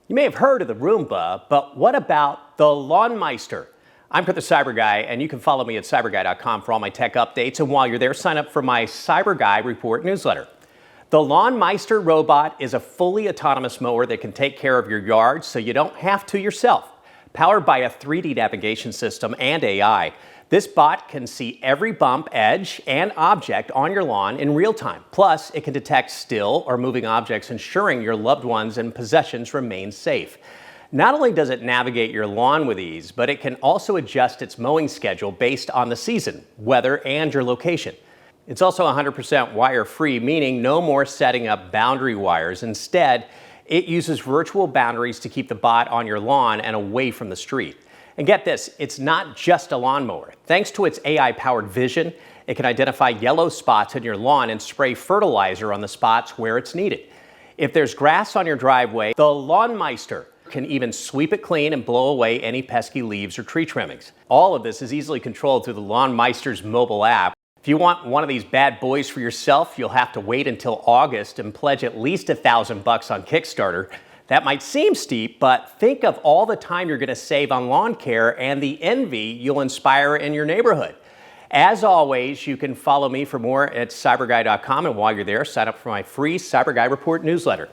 You may have heard of the Roomba, but what about the Lawnmeister? I'm the CyberGuy, and you can follow me at cyberguy.com for all my tech updates. And while you're there, sign up for my CyberGuy Report newsletter. The Lawnmeister robot is a fully autonomous mower that can take care of your yard so you don't have to yourself. Powered by a 3D navigation system and AI, this bot can see every bump, edge, and object on your lawn in real time. Plus, it can detect still or moving objects, ensuring your loved ones and possessions remain safe. Not only does it navigate your lawn with ease, but it can also adjust its mowing schedule based on the season, weather, and your location. It's also 100% wire-free, meaning no more setting up boundary wires. Instead, it uses virtual boundaries to keep the bot on your lawn and away from the street. And get this, it's not just a lawnmower. Thanks to its AI-powered vision, it can identify yellow spots in your lawn and spray fertilizer on the spots where it's needed. If there's grass on your driveway, the Lawnmeister can even sweep it clean and blow away any pesky leaves or tree trimmings. All of this is easily controlled through the Lawnmeister's mobile app. If you want one of these bad boys for yourself, you'll have to wait until August and pledge at least $1,000 on Kickstarter. That might seem steep, but think of all the time you're going to save on lawn care and the envy you'll inspire in your neighborhood. As always, you can follow me for more at cyberguy.com, and while you're there, sign up for my free CyberGuy Report newsletter.